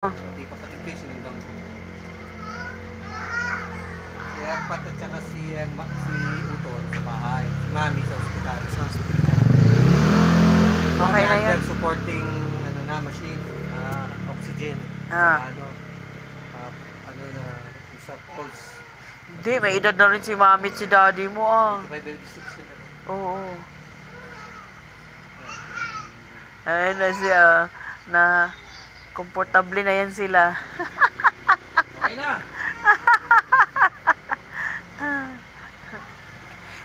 Hindi pa patigpay, sinundang ko. Si Erpat at saka si Uton sa bahay. Si Mami sa ospital. Sa hospital. Okay na yan. Supporting machine, oxygen. Ah. Ano na, sa pulse. Hindi, may edad na rin si mami at si daddy mo ah. 26 sila. Oo. Ayun na siya, na komportable na yan sila. Okay na.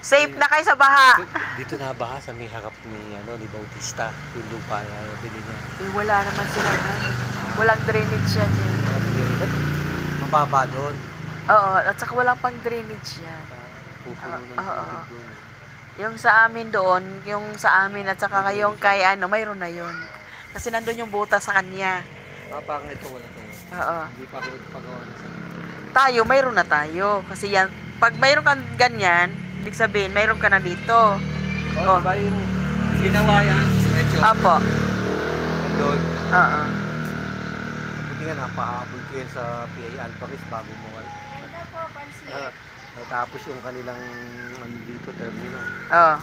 Safe na kayo sa baha. Dito na baha sa may harap ni Bautista. Yung lupa na bili niya. Eh, wala naman sila. Walang drainage yan eh. Mababa doon. Oo, at saka walang pang drainage yan. Pupuno ng Oo. tubig doon. Yung sa amin doon, yung sa amin at saka yung kay mayroon na yun. Kasi nandun yung butas sa kanya. Parang ito wala to. Oo. Hindi pa ako pagawa na sa Tayo, mayroon na tayo. Kasi yan, pag mayroon kang ganyan, ibig sabihin, mayroon ka na dito. Oh, diba yung ginawa yan? Medyo. Apo. Doon. Oo. Buti nga napahabol ko yan sa PA Alparis bago mo. Tapos yung kanilang dito terminal. Oo.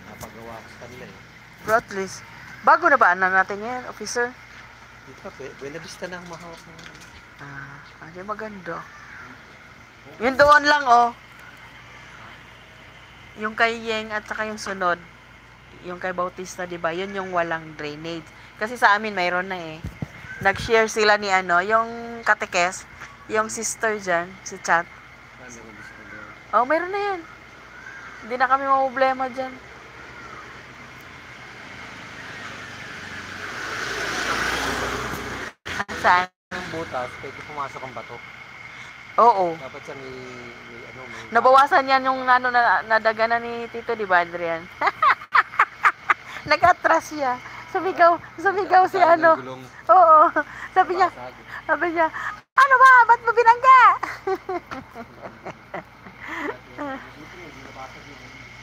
Napagawa ko sa kanila eh. Pero at least, bago na ba natin yan, officer? Dito pa, Buena Vista na ang mahawak ng Hindi maganda. Yun doon lang, oh. Yung kay Yeng at saka yung sunod, yung kay Bautista, di ba? Yun yung walang drainage. Kasi sa amin mayroon na eh. Nag-share sila ni yung katekes, yung sister dyan, si Chat. Oh, mayroon na yan. Hindi na kami problema dyan. Saan? yung butas, pwede pumasok ang bato. Oo. Dapat sa may Nabawasan yan yung nadaganan ni Tito, di ba, Adrian? Nag-atras siya. Sumigaw si Oo. Sabi niya, ano ba? Ba't mo binangga?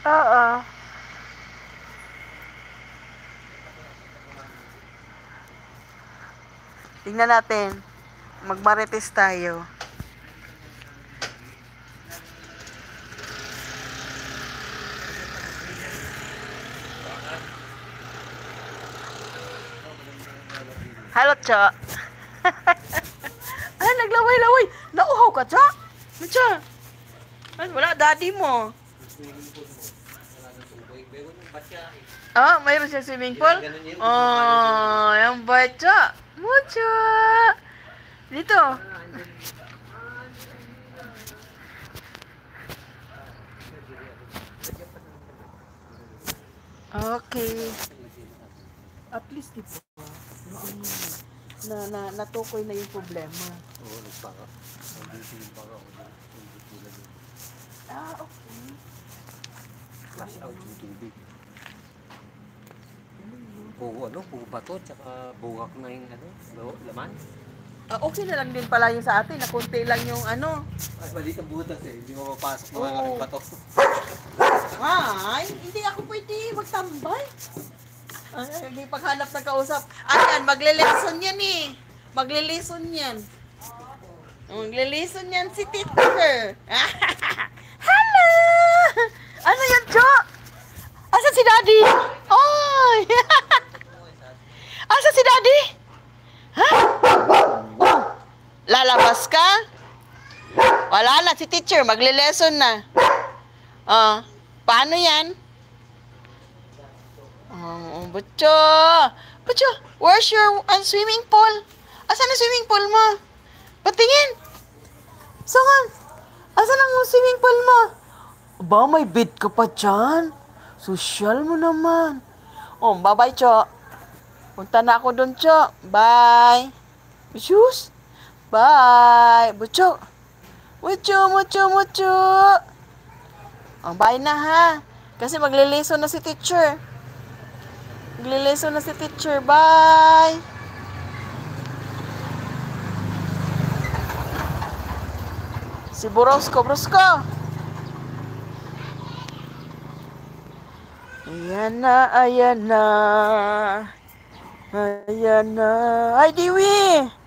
Oo. Tingnan natin. Magmarites tayo. Halo, Cho. Naglaway-laway. Nauhaw ka, Cho? Cho? Wala, daddy mo. Mayroon siya swimming pool? Yung bacha. Mucho. Dito. Okay. At least di ba? Natukoy na yung problema. Oo, nagpaka. Okay. Flash out yung tubig. Buo bato, tsaka buwak na yung laman. Okay na lang din pala yung sa atin, na konti lang yung Ay, maliit ang butas eh, hindi mo mapasok mga laking bato. Ay, hindi ako pwede magtambay. Hindi paghanap ng kausap. Ayan, magle-lesson yan eh. Magle-lesson yan. Magle-lesson yan si teacher. Hello! Ano yan, Jo? Asan si Daddy? Oy! Asan si Daddy? Ha? Lalabas ka? Wala na, si teacher. Magle-lesson na. Paano yan? Butcho! Butcho, where's your swimming pool? Asan ang swimming pool mo? Patingin! Saan? Asan ang swimming pool mo? Ba, may bed ka pa dyan? Social mo naman. Bye-bye, Cho. Punta na ako dun, Cho. Bye. Butchos? Bye. Butcho. Butcho. Bye na, ha? Kasi magle-lesson na si teacher. Bye! Si Brosco. Ayan na. Ay, Diwi!